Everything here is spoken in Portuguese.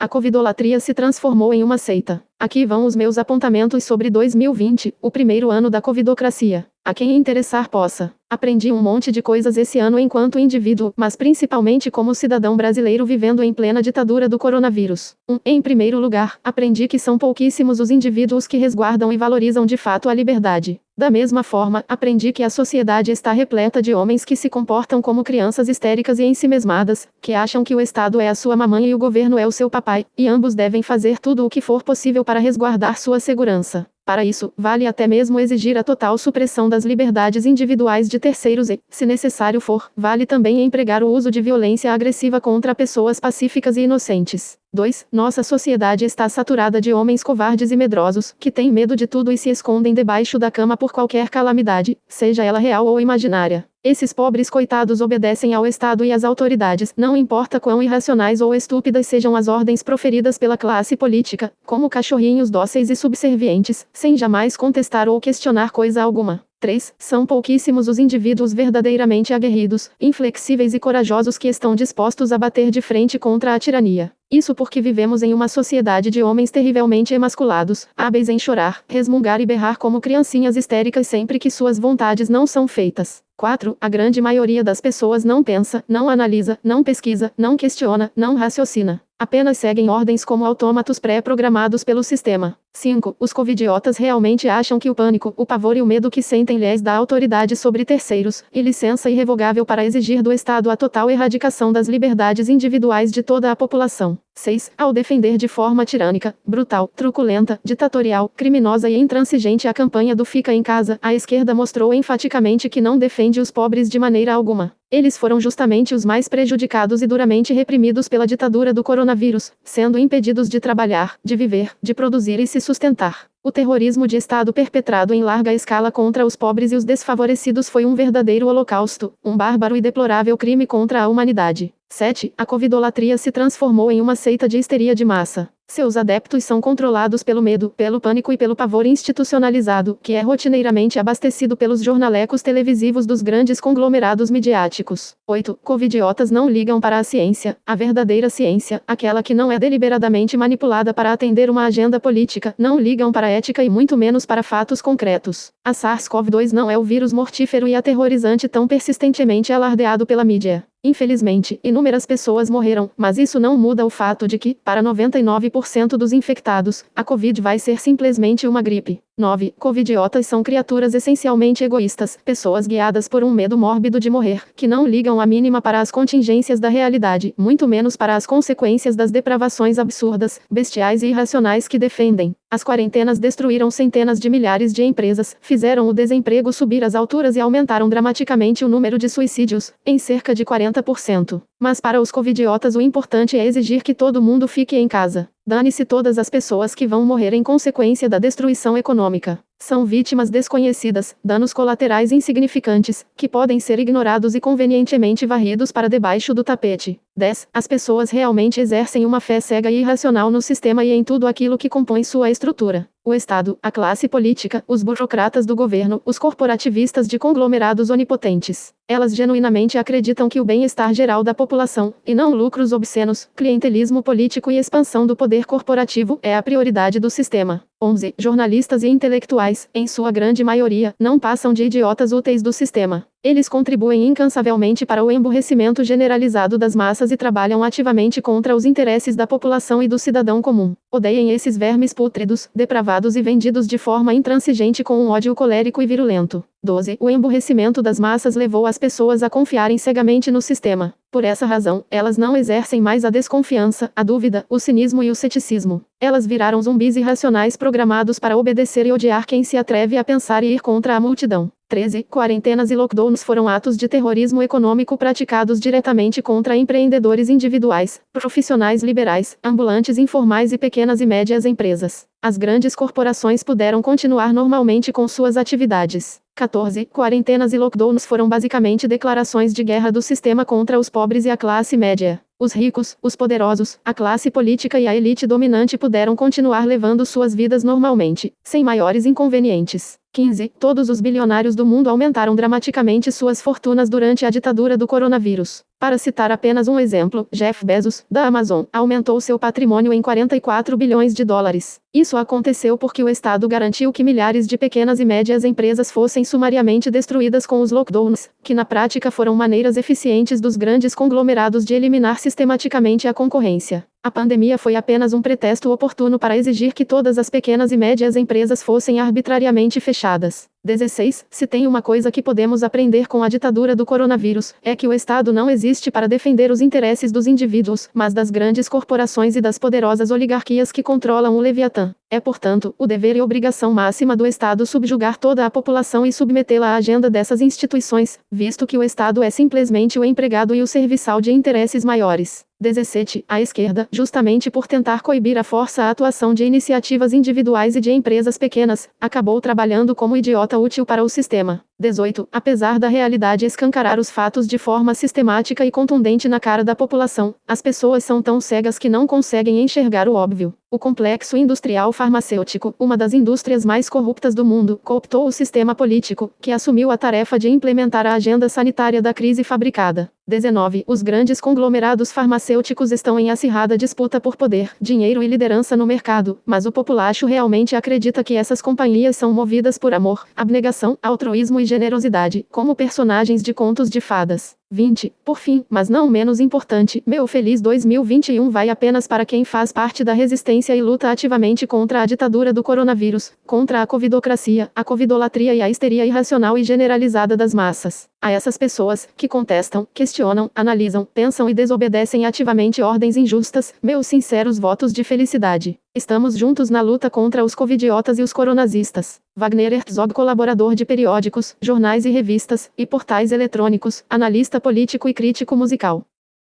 A covidolatria se transformou em uma seita. Aqui vão os meus apontamentos sobre 2020, o primeiro ano da covidocracia. A quem interessar possa. Aprendi um monte de coisas esse ano enquanto indivíduo, mas principalmente como cidadão brasileiro vivendo em plena ditadura do coronavírus. Em primeiro lugar, aprendi que são pouquíssimos os indivíduos que resguardam e valorizam de fato a liberdade. Da mesma forma, aprendi que a sociedade está repleta de homens que se comportam como crianças histéricas e ensimesmadas, que acham que o Estado é a sua mamãe e o governo é o seu papai, e ambos devem fazer tudo o que for possível para resguardar sua segurança. Para isso, vale até mesmo exigir a total supressão das liberdades individuais de terceiros e, se necessário for, vale também empregar o uso de violência agressiva contra pessoas pacíficas e inocentes. 2. Nossa sociedade está saturada de homens covardes e medrosos, que têm medo de tudo e se escondem debaixo da cama por qualquer calamidade, seja ela real ou imaginária. Esses pobres coitados obedecem ao Estado e às autoridades, não importa quão irracionais ou estúpidas sejam as ordens proferidas pela classe política, como cachorrinhos dóceis e subservientes, sem jamais contestar ou questionar coisa alguma. 3. São pouquíssimos os indivíduos verdadeiramente aguerridos, inflexíveis e corajosos que estão dispostos a bater de frente contra a tirania. Isso porque vivemos em uma sociedade de homens terrivelmente emasculados, hábeis em chorar, resmungar e berrar como criancinhas histéricas sempre que suas vontades não são feitas. 4. A grande maioria das pessoas não pensa, não analisa, não pesquisa, não questiona, não raciocina. Apenas seguem ordens como autômatos pré-programados pelo sistema. 5. Os covidiotas realmente acham que o pânico, o pavor e o medo que sentem lhes dá autoridade sobre terceiros, e licença irrevogável para exigir do Estado a total erradicação das liberdades individuais de toda a população. 6. Ao defender de forma tirânica, brutal, truculenta, ditatorial, criminosa e intransigente a campanha do Fica em Casa, a esquerda mostrou enfaticamente que não defende os pobres de maneira alguma. Eles foram justamente os mais prejudicados e duramente reprimidos pela ditadura do coronavírus, sendo impedidos de trabalhar, de viver, de produzir e se sustentar. O terrorismo de Estado perpetrado em larga escala contra os pobres e os desfavorecidos foi um verdadeiro holocausto, um bárbaro e deplorável crime contra a humanidade. 7. A covidolatria se transformou em uma seita de histeria de massa. Seus adeptos são controlados pelo medo, pelo pânico e pelo pavor institucionalizado, que é rotineiramente abastecido pelos jornalecos televisivos dos grandes conglomerados midiáticos. 8. Covidiotas não ligam para a ciência, a verdadeira ciência, aquela que não é deliberadamente manipulada para atender uma agenda política, não ligam para a ética e muito menos para fatos concretos. A SARS-CoV-2 não é o vírus mortífero e aterrorizante tão persistentemente alardeado pela mídia. Infelizmente, inúmeras pessoas morreram, mas isso não muda o fato de que, para 99% dos infectados, a Covid vai ser simplesmente uma gripe. 9. Covidiotas são criaturas essencialmente egoístas, pessoas guiadas por um medo mórbido de morrer, que não ligam a mínima para as contingências da realidade, muito menos para as consequências das depravações absurdas, bestiais e irracionais que defendem. As quarentenas destruíram centenas de milhares de empresas, fizeram o desemprego subir às alturas e aumentaram dramaticamente o número de suicídios, em cerca de 40%. Mas para os covidiotas o importante é exigir que todo mundo fique em casa. Dane-se todas as pessoas que vão morrer em consequência da destruição econômica. São vítimas desconhecidas, danos colaterais insignificantes, que podem ser ignorados e convenientemente varridos para debaixo do tapete. 10. As pessoas realmente exercem uma fé cega e irracional no sistema e em tudo aquilo que compõe sua estrutura. O Estado, a classe política, os burocratas do governo, os corporativistas de conglomerados onipotentes. Elas genuinamente acreditam que o bem-estar geral da população, e não lucros obscenos, clientelismo político e expansão do poder corporativo, é a prioridade do sistema. 11. Jornalistas e intelectuais, em sua grande maioria, não passam de idiotas úteis do sistema. Eles contribuem incansavelmente para o emburrecimento generalizado das massas e trabalham ativamente contra os interesses da população e do cidadão comum. Odeiem esses vermes pútridos, depravados e vendidos de forma intransigente com um ódio colérico e virulento. 12. O emburrecimento das massas levou as pessoas a confiarem cegamente no sistema. Por essa razão, elas não exercem mais a desconfiança, a dúvida, o cinismo e o ceticismo. Elas viraram zumbis irracionais programados para obedecer e odiar quem se atreve a pensar e ir contra a multidão. 13. Quarentenas e lockdowns foram atos de terrorismo econômico praticados diretamente contra empreendedores individuais, profissionais liberais, ambulantes informais e pequenas e médias empresas. As grandes corporações puderam continuar normalmente com suas atividades. 14. Quarentenas e lockdowns foram basicamente declarações de guerra do sistema contra os pobres e a classe média. Os ricos, os poderosos, a classe política e a elite dominante puderam continuar levando suas vidas normalmente, sem maiores inconvenientes. 15. Todos os bilionários do mundo aumentaram dramaticamente suas fortunas durante a ditadura do coronavírus. Para citar apenas um exemplo, Jeff Bezos, da Amazon, aumentou seu patrimônio em 44 bilhões de dólares. Isso aconteceu porque o Estado garantiu que milhares de pequenas e médias empresas fossem sumariamente destruídas com os lockdowns, que na prática foram maneiras eficientes dos grandes conglomerados de eliminar sistematicamente a concorrência. A pandemia foi apenas um pretexto oportuno para exigir que todas as pequenas e médias empresas fossem arbitrariamente fechadas. 16. Se tem uma coisa que podemos aprender com a ditadura do coronavírus, é que o Estado não existe para defender os interesses dos indivíduos, mas das grandes corporações e das poderosas oligarquias que controlam o Leviatã. É, portanto, o dever e obrigação máxima do Estado subjugar toda a população e submetê-la à agenda dessas instituições, visto que o Estado é simplesmente o empregado e o serviçal de interesses maiores. 17. A esquerda, justamente por tentar coibir a força a atuação de iniciativas individuais e de empresas pequenas, acabou trabalhando como idiota útil para o sistema. 18. Apesar da realidade escancarar os fatos de forma sistemática e contundente na cara da população, as pessoas são tão cegas que não conseguem enxergar o óbvio. O complexo industrial farmacêutico, uma das indústrias mais corruptas do mundo, cooptou o sistema político, que assumiu a tarefa de implementar a agenda sanitária da crise fabricada. 19. Os grandes conglomerados farmacêuticos estão em acirrada disputa por poder, dinheiro e liderança no mercado, mas o populacho realmente acredita que essas companhias são movidas por amor, abnegação, altruísmo e generosidade, como personagens de contos de fadas. 20. Por fim, mas não menos importante, meu feliz 2021 vai apenas para quem faz parte da resistência e luta ativamente contra a ditadura do coronavírus, contra a covidocracia, a covidolatria e a histeria irracional e generalizada das massas. A essas pessoas, que contestam, questionam, analisam, pensam e desobedecem ativamente ordens injustas, meus sinceros votos de felicidade. Estamos juntos na luta contra os covidiotas e os coronazistas. Wagner Herzog, colaborador de periódicos, jornais e revistas, e portais eletrônicos, analista político e crítico musical.